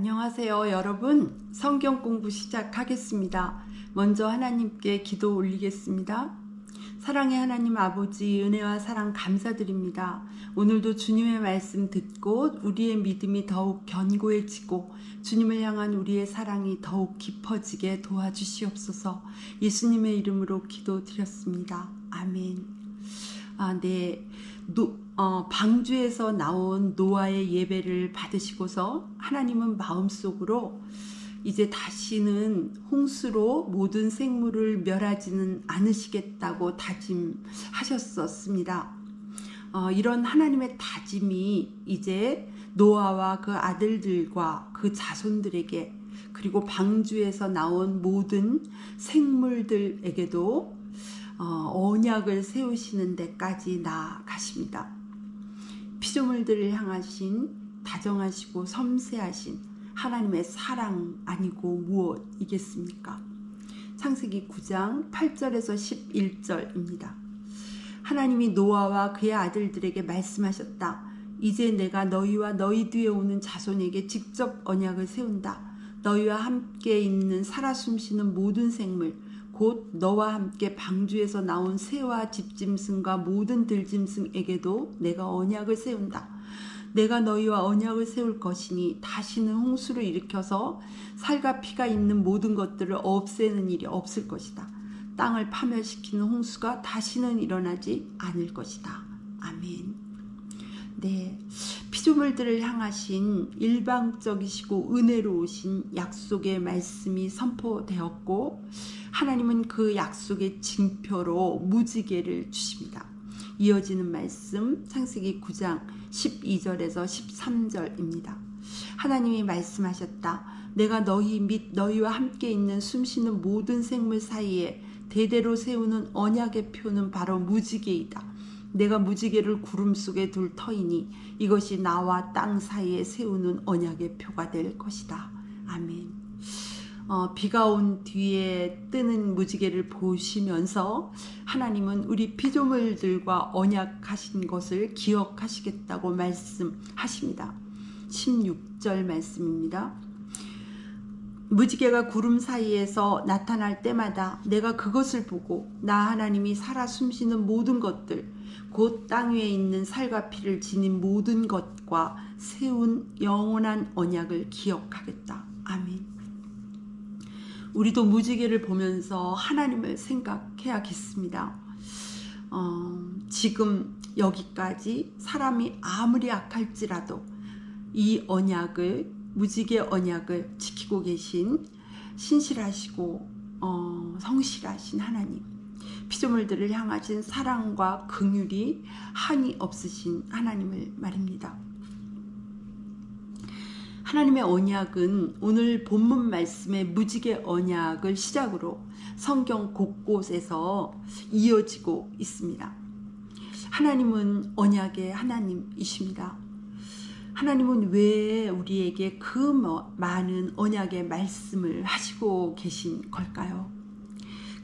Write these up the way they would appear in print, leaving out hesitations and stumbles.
안녕하세요, 여러분. 성경 공부 시작하겠습니다. 먼저 하나님께 기도 올리겠습니다. 사랑의 하나님 아버지, 은혜와 사랑 감사드립니다. 오늘도 주님의 말씀 듣고 우리의 믿음이 더욱 견고해지고 주님을 향한 우리의 사랑이 더욱 깊어지게 도와주시옵소서. 예수님의 이름으로 기도드렸습니다. 아멘. 방주에서 나온 노아의 예배를 받으시고서 하나님은 마음속으로 이제 다시는 홍수로 모든 생물을 멸하지는 않으시겠다고 다짐하셨었습니다. 이런 하나님의 다짐이 이제 노아와 그 아들들과 그 자손들에게, 그리고 방주에서 나온 모든 생물들에게도 언약을 세우시는 데까지 나아가십니다. 피조물들을 향하신 다정하시고 섬세하신 하나님의 사랑 아니고 무엇이겠습니까? 창세기 9장 8절에서 11절입니다. 하나님이 노아와 그의 아들들에게 말씀하셨다. 이제 내가 너희와 너희 뒤에 오는 자손에게 직접 언약을 세운다. 너희와 함께 있는 살아 숨쉬는 모든 생물, 곧 너와 함께 방주에서 나온 새와 집짐승과 모든 들짐승에게도 내가 언약을 세운다. 내가 너희와 언약을 세울 것이니 다시는 홍수를 일으켜서 살과 피가 있는 모든 것들을 없애는 일이 없을 것이다. 땅을 파멸시키는 홍수가 다시는 일어나지 않을 것이다. 아멘. 네, 피조물들을 향하신 일방적이시고 은혜로우신 약속의 말씀이 선포되었고, 하나님은 그 약속의 징표로 무지개를 주십니다. 이어지는 말씀 창세기 9장 12절에서 13절입니다. 하나님이 말씀하셨다. 내가 너희 및 너희와 함께 있는 숨쉬는 모든 생물 사이에 대대로 세우는 언약의 표는 바로 무지개이다. 내가 무지개를 구름 속에 둘 터이니 이것이 나와 땅 사이에 세우는 언약의 표가 될 것이다. 아멘. 비가 온 뒤에 뜨는 무지개를 보시면서 하나님은 우리 피조물들과 언약하신 것을 기억하시겠다고 말씀하십니다. 16절 말씀입니다. 무지개가 구름 사이에서 나타날 때마다 내가 그것을 보고 나 하나님이 살아 숨쉬는 모든 것들, 곧 땅 위에 있는 살과 피를 지닌 모든 것과 세운 영원한 언약을 기억하겠다. 아멘. 우리도 무지개를 보면서 하나님을 생각해야겠습니다. 지금 여기까지 사람이 아무리 악할지라도 이 언약을, 무지개 언약을 지키고 계신 신실하시고 성실하신 하나님, 피조물들을 향하신 사랑과 긍휼이 한이 없으신 하나님을 말입니다. 하나님의 언약은 오늘 본문 말씀의 무지개 언약을 시작으로 성경 곳곳에서 이어지고 있습니다. 하나님은 언약의 하나님이십니다. 하나님은 왜 우리에게 그 많은 언약의 말씀을 하시고 계신 걸까요?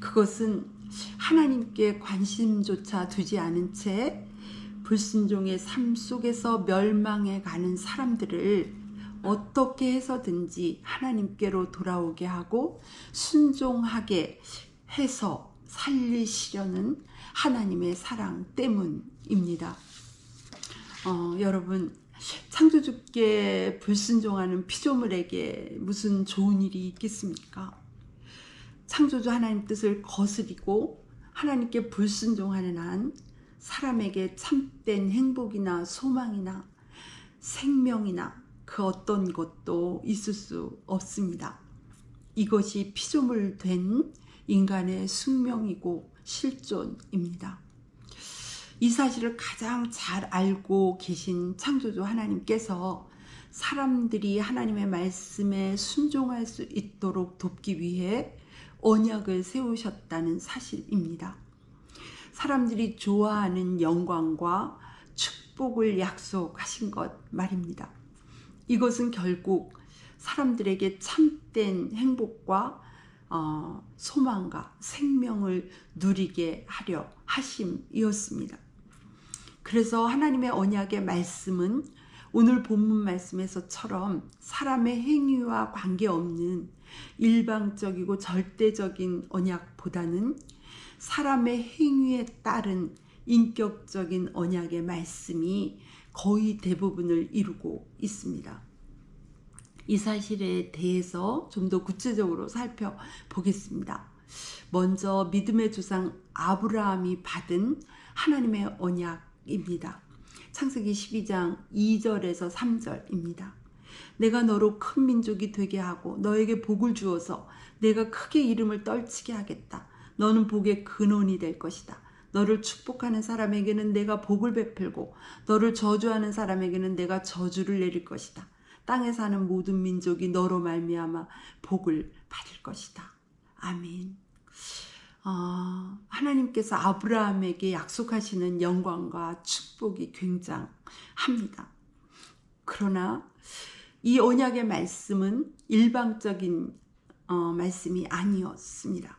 그것은 하나님께 관심조차 두지 않은 채 불순종의 삶 속에서 멸망해 가는 사람들을 어떻게 해서든지 하나님께로 돌아오게 하고 순종하게 해서 살리시려는 하나님의 사랑 때문입니다. 여러분, 창조주께 불순종하는 피조물에게 무슨 좋은 일이 있겠습니까? 창조주 하나님 뜻을 거스리고 하나님께 불순종하는 한 사람에게 참된 행복이나 소망이나 생명이나 그 어떤 것도 있을 수 없습니다. 이것이 피조물 된 인간의 숙명이고 실존입니다. 이 사실을 가장 잘 알고 계신 창조주 하나님께서 사람들이 하나님의 말씀에 순종할 수 있도록 돕기 위해 언약을 세우셨다는 사실입니다. 사람들이 좋아하는 영광과 축복을 약속하신 것 말입니다. 이것은 결국 사람들에게 참된 행복과 소망과 생명을 누리게 하려 하심이었습니다. 그래서 하나님의 언약의 말씀은 오늘 본문 말씀에서처럼 사람의 행위와 관계없는 일방적이고 절대적인 언약보다는 사람의 행위에 따른 인격적인 언약의 말씀이 거의 대부분을 이루고 있습니다. 이 사실에 대해서 좀 더 구체적으로 살펴보겠습니다. 먼저 믿음의 조상 아브라함이 받은 하나님의 언약입니다. 창세기 12장 2절에서 3절입니다. 내가 너로 큰 민족이 되게 하고 너에게 복을 주어서 내가 크게 이름을 떨치게 하겠다. 너는 복의 근원이 될 것이다. 너를 축복하는 사람에게는 내가 복을 베풀고 너를 저주하는 사람에게는 내가 저주를 내릴 것이다. 땅에 사는 모든 민족이 너로 말미암아 복을 받을 것이다. 아멘. 하나님께서 아브라함에게 약속하시는 영광과 축복이 굉장합니다. 그러나 이 언약의 말씀은 일방적인 말씀이 아니었습니다.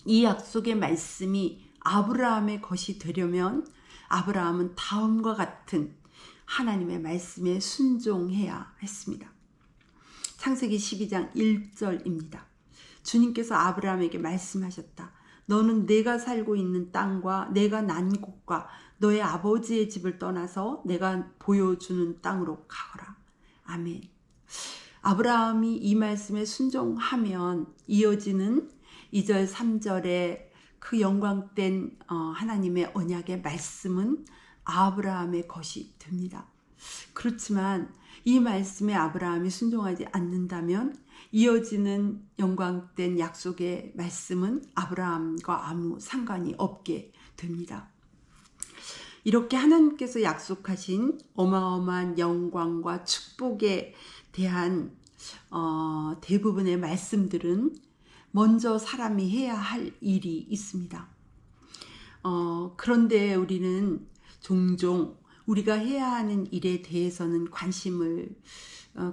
이 약속의 말씀이 아브라함의 것이 되려면 아브라함은 다음과 같은 하나님의 말씀에 순종해야 했습니다. 창세기 12장 1절입니다. 주님께서 아브라함에게 말씀하셨다. 너는 내가 살고 있는 땅과 내가 난 곳과 너의 아버지의 집을 떠나서 내가 보여주는 땅으로 가거라. 아멘. 아브라함이 이 말씀에 순종하면 이어지는 2절 3절의 그 영광된 하나님의 언약의 말씀은 아브라함의 것이 됩니다. 그렇지만 이 말씀에 아브라함이 순종하지 않는다면 이어지는 영광된 약속의 말씀은 아브라함과 아무 상관이 없게 됩니다. 이렇게 하나님께서 약속하신 어마어마한 영광과 축복에 대한 대부분의 말씀들은 먼저 사람이 해야 할 일이 있습니다. 그런데 우리는 종종 우리가 해야 하는 일에 대해서는 관심을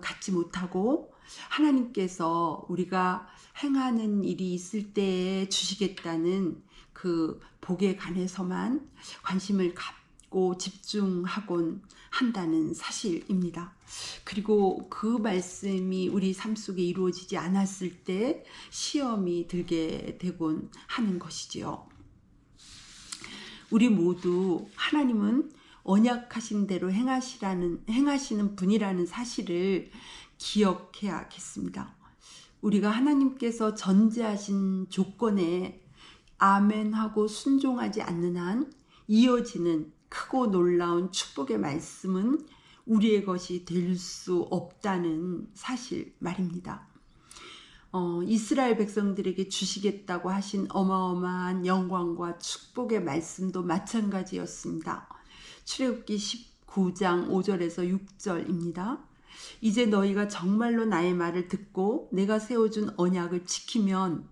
갖지 못하고 하나님께서 우리가 행하는 일이 있을 때에 주시겠다는 그 복에 관해서만 관심을 갖고 집중하곤 한다는 사실입니다. 그리고 그 말씀이 우리 삶 속에 이루어지지 않았을 때 시험이 들게 되곤 하는 것이지요. 우리 모두 하나님은 언약하신 대로 행하시는 분이라는 사실을 기억해야겠습니다. 우리가 하나님께서 전제하신 조건에 아멘하고 순종하지 않는 한 이어지는 크고 놀라운 축복의 말씀은 우리의 것이 될 수 없다는 사실 말입니다. 이스라엘 백성들에게 주시겠다고 하신 어마어마한 영광과 축복의 말씀도 마찬가지였습니다. 출애굽기 19장 5절에서 6절입니다. 이제 너희가 정말로 나의 말을 듣고 내가 세워준 언약을 지키면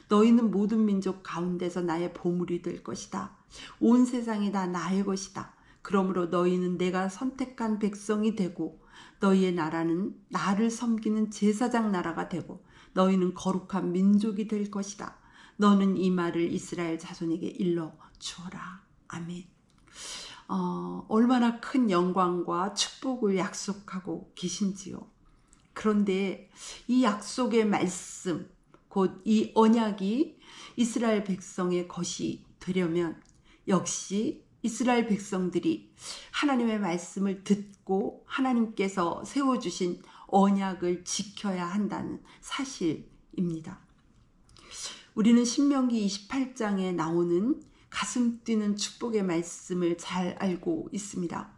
너희는 모든 민족 가운데서 나의 보물이 될 것이다. 온 세상이 다 나의 것이다. 그러므로 너희는 내가 선택한 백성이 되고 너희의 나라는 나를 섬기는 제사장 나라가 되고 너희는 거룩한 민족이 될 것이다. 너는 이 말을 이스라엘 자손에게 일러 주어라. 아멘. 얼마나 큰 영광과 축복을 약속하고 계신지요. 그런데 이 약속의 말씀, 곧 이 언약이 이스라엘 백성의 것이 되려면 역시 이스라엘 백성들이 하나님의 말씀을 듣고 하나님께서 세워주신 언약을 지켜야 한다는 사실입니다. 우리는 신명기 28장에 나오는 가슴 뛰는 축복의 말씀을 잘 알고 있습니다.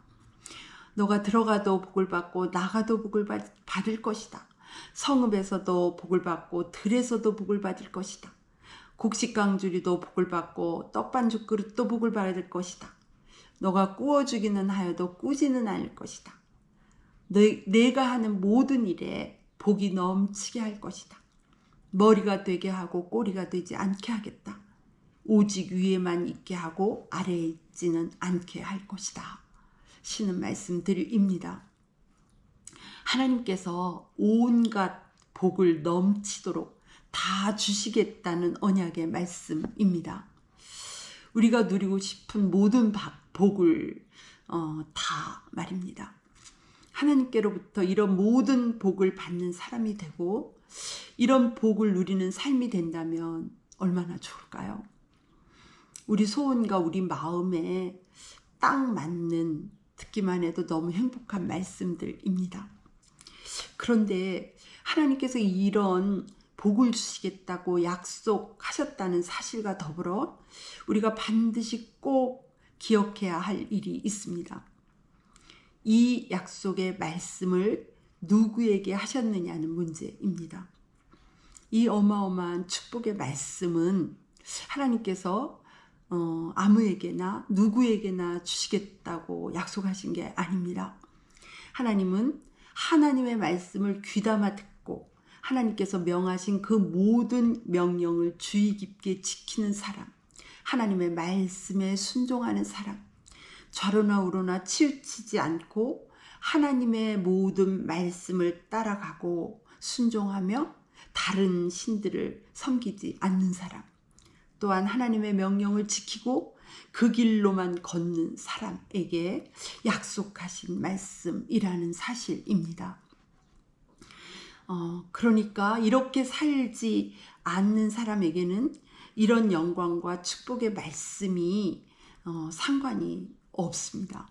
너가 들어가도 복을 받고 나가도 복을 받을 것이다. 성읍에서도 복을 받고 들에서도 복을 받을 것이다. 곡식강주리도 복을 받고 떡반죽 그릇도 복을 받을 것이다. 너가 구워주기는 하여도 꾸지는 않을 것이다. 내가 하는 모든 일에 복이 넘치게 할 것이다. 머리가 되게 하고 꼬리가 되지 않게 하겠다. 오직 위에만 있게 하고 아래에 있지는 않게 할 것이다. 시는 말씀들입니다. 하나님께서 온갖 복을 넘치도록 다 주시겠다는 언약의 말씀입니다. 우리가 누리고 싶은 모든 복을 다 말입니다. 하나님께로부터 이런 모든 복을 받는 사람이 되고 이런 복을 누리는 삶이 된다면 얼마나 좋을까요? 우리 소원과 우리 마음에 딱 맞는, 듣기만 해도 너무 행복한 말씀들입니다. 그런데 하나님께서 이런 복을 주시겠다고 약속하셨다는 사실과 더불어 우리가 반드시 꼭 기억해야 할 일이 있습니다. 이 약속의 말씀을 누구에게 하셨느냐는 문제입니다. 이 어마어마한 축복의 말씀은 하나님께서 아무에게나 누구에게나 주시겠다고 약속하신 게 아닙니다. 하나님은 하나님의 말씀을 귀담아 듣고 하나님께서 명하신 그 모든 명령을 주의 깊게 지키는 사람, 하나님의 말씀에 순종하는 사람, 좌로나 우로나 치우치지 않고 하나님의 모든 말씀을 따라가고 순종하며 다른 신들을 섬기지 않는 사람, 또한 하나님의 명령을 지키고 그 길로만 걷는 사람에게 약속하신 말씀이라는 사실입니다. 그러니까 이렇게 살지 않는 사람에게는 이런 영광과 축복의 말씀이 상관이 없습니다.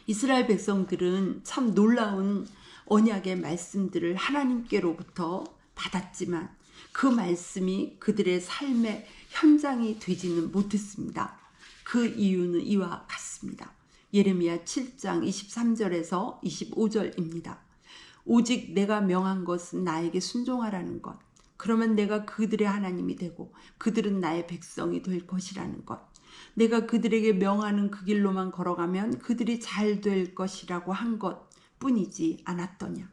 이스라엘 백성들은 참 놀라운 언약의 말씀들을 하나님께로부터 받았지만 그 말씀이 그들의 삶의 현장이 되지는 못했습니다. 그 이유는 이와 같습니다. 예레미야 7장 23절에서 25절입니다. 오직 내가 명한 것은 나에게 순종하라는 것. 그러면 내가 그들의 하나님이 되고 그들은 나의 백성이 될 것이라는 것. 내가 그들에게 명하는 그 길로만 걸어가면 그들이 잘 될 것이라고 한 것뿐이지 않았더냐.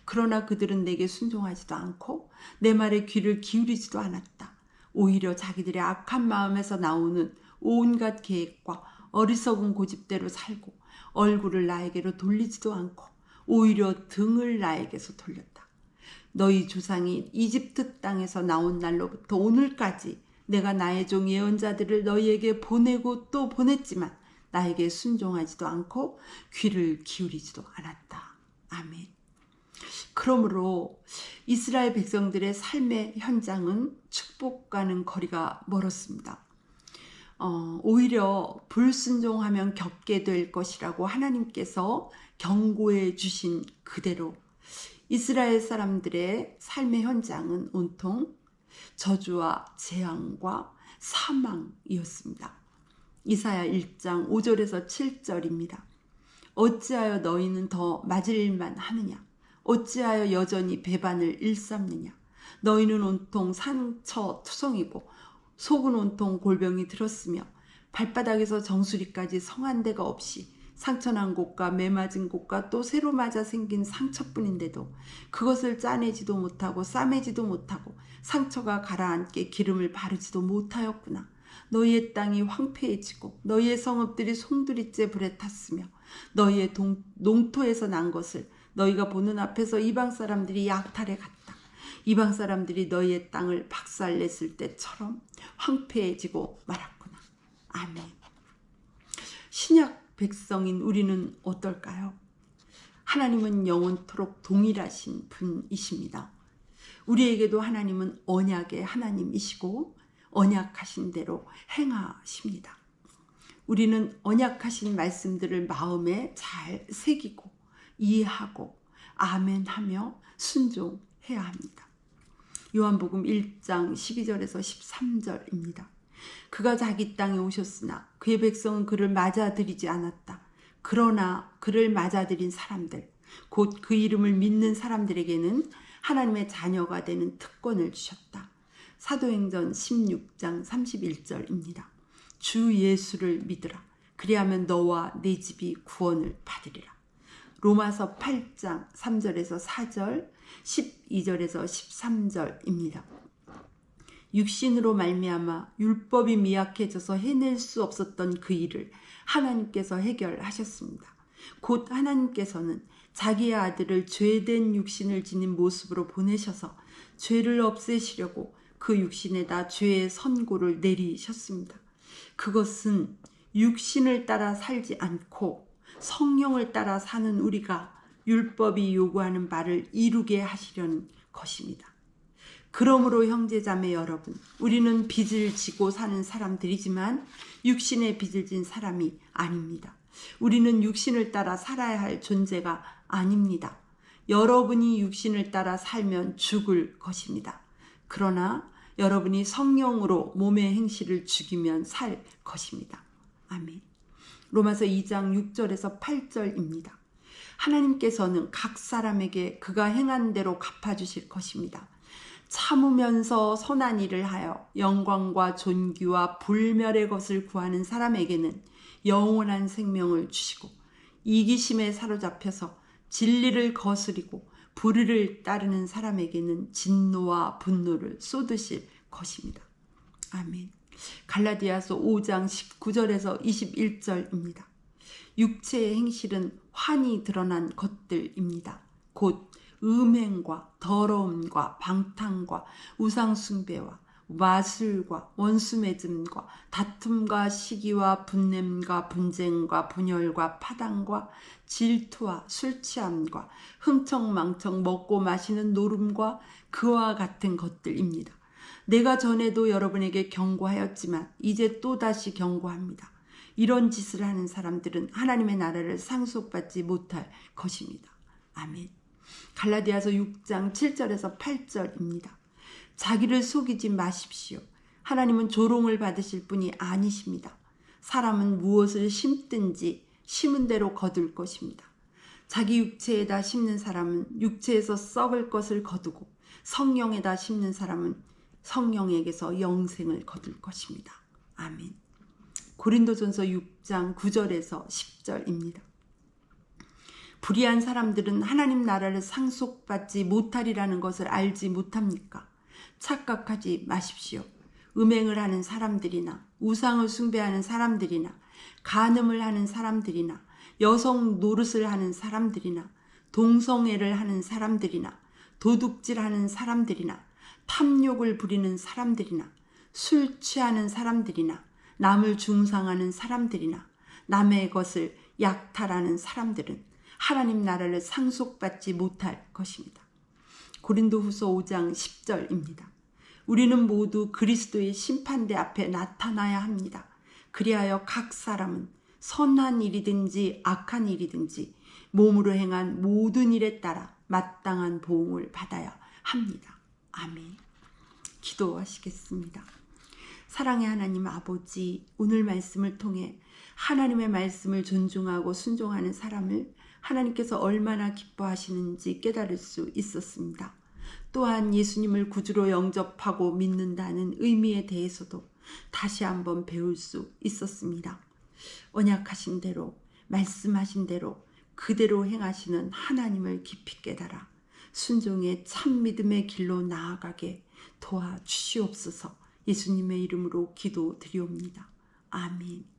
그러나 그들은 내게 순종하지도 않고 내 말에 귀를 기울이지도 않았다. 오히려 자기들의 악한 마음에서 나오는 온갖 계획과 어리석은 고집대로 살고 얼굴을 나에게로 돌리지도 않고 오히려 등을 나에게서 돌렸다. 너희 조상이 이집트 땅에서 나온 날로부터 오늘까지 내가 나의 종 예언자들을 너희에게 보내고 또 보냈지만 나에게 순종하지도 않고 귀를 기울이지도 않았다. 아멘. 그러므로 이스라엘 백성들의 삶의 현장은 축복과는 거리가 멀었습니다. 오히려 불순종하면 겪게 될 것이라고 하나님께서 경고해 주신 그대로 이스라엘 사람들의 삶의 현장은 온통 저주와 재앙과 사망이었습니다. 이사야 1장 5절에서 7절입니다. 어찌하여 너희는 더 맞을 일만 하느냐? 어찌하여 여전히 배반을 일삼느냐? 너희는 온통 상처투성이고 속은 온통 골병이 들었으며 발바닥에서 정수리까지 성한 데가 없이 상처난 곳과 매맞은 곳과 또 새로 맞아 생긴 상처뿐인데도 그것을 짜내지도 못하고 싸매지도 못하고 상처가 가라앉게 기름을 바르지도 못하였구나. 너희의 땅이 황폐해지고 너희의 성읍들이 송두리째 불에 탔으며 너희의 농토에서 난 것을 너희가 보는 앞에서 이방 사람들이 약탈해 갔다. 이방 사람들이 너희의 땅을 박살냈을 때처럼 황폐해지고 말았구나. 아멘. 신약 백성인 우리는 어떨까요? 하나님은 영원토록 동일하신 분이십니다. 우리에게도 하나님은 언약의 하나님이시고 언약하신 대로 행하십니다. 우리는 언약하신 말씀들을 마음에 잘 새기고 이해하고 아멘하며 순종해야 합니다. 요한복음 1장 12절에서 13절입니다. 그가 자기 땅에 오셨으나 그의 백성은 그를 맞아들이지 않았다. 그러나 그를 맞아들인 사람들, 곧 그 이름을 믿는 사람들에게는 하나님의 자녀가 되는 특권을 주셨다. 사도행전 16장 31절입니다. 주 예수를 믿으라. 그리하면 너와 네 집이 구원을 받으리라. 로마서 8장 3절에서 4절, 12절에서 13절입니다. 육신으로 말미암아 율법이 미약해져서 해낼 수 없었던 그 일을 하나님께서 해결하셨습니다. 곧 하나님께서는 자기의 아들을 죄된 육신을 지닌 모습으로 보내셔서 죄를 없애시려고 그 육신에다 죄의 선고를 내리셨습니다. 그것은 육신을 따라 살지 않고 성령을 따라 사는 우리가 율법이 요구하는 바를 이루게 하시려는 것입니다. 그러므로 형제자매 여러분, 우리는 빚을 지고 사는 사람들이지만 육신의 빚을 진 사람이 아닙니다. 우리는 육신을 따라 살아야 할 존재가 아닙니다. 여러분이 육신을 따라 살면 죽을 것입니다. 그러나 여러분이 성령으로 몸의 행실을 죽이면 살 것입니다. 아멘. 로마서 2장 6절에서 8절입니다. 하나님께서는 각 사람에게 그가 행한 대로 갚아주실 것입니다. 참으면서 선한 일을 하여 영광과 존귀와 불멸의 것을 구하는 사람에게는 영원한 생명을 주시고, 이기심에 사로잡혀서 진리를 거스리고 불의를 따르는 사람에게는 진노와 분노를 쏟으실 것입니다. 아멘. 갈라디아서 5장 19절에서 21절입니다. 육체의 행실은 환히 드러난 것들입니다. 곧 음행과 더러움과 방탕과 우상숭배와 마술과 원수맺음과 다툼과 시기와 분냄과 분쟁과 분열과 파당과 질투와 술취함과 흥청망청 먹고 마시는 노름과 그와 같은 것들입니다. 내가 전에도 여러분에게 경고하였지만 이제 또다시 경고합니다. 이런 짓을 하는 사람들은 하나님의 나라를 상속받지 못할 것입니다. 아멘. 갈라디아서 6장 7절에서 8절입니다. 자기를 속이지 마십시오. 하나님은 조롱을 받으실 분이 아니십니다. 사람은 무엇을 심든지 심은 대로 거둘 것입니다. 자기 육체에다 심는 사람은 육체에서 썩을 것을 거두고, 성령에다 심는 사람은 성령에게서 영생을 거둘 것입니다. 아멘. 고린도전서 6장 9절에서 10절입니다. 불의한 사람들은 하나님 나라를 상속받지 못하리라는 것을 알지 못합니까? 착각하지 마십시오. 음행을 하는 사람들이나 우상을 숭배하는 사람들이나 간음을 하는 사람들이나 여성 노릇을 하는 사람들이나 동성애를 하는 사람들이나 도둑질하는 사람들이나 탐욕을 부리는 사람들이나 술 취하는 사람들이나 남을 중상하는 사람들이나 남의 것을 약탈하는 사람들은 하나님 나라를 상속받지 못할 것입니다. 고린도후서 5장 10절입니다. 우리는 모두 그리스도의 심판대 앞에 나타나야 합니다. 그리하여 각 사람은 선한 일이든지 악한 일이든지 몸으로 행한 모든 일에 따라 마땅한 보응을 받아야 합니다. 아멘. 기도하시겠습니다. 사랑의 하나님 아버지, 오늘 말씀을 통해 하나님의 말씀을 존중하고 순종하는 사람을 하나님께서 얼마나 기뻐하시는지 깨달을 수 있었습니다. 또한 예수님을 구주로 영접하고 믿는다는 의미에 대해서도 다시 한번 배울 수 있었습니다. 언약하신 대로, 말씀하신 대로 그대로 행하시는 하나님을 깊이 깨달아 순종의 참 믿음의 길로 나아가게 도와주시옵소서. 예수님의 이름으로 기도드리옵니다. 아멘.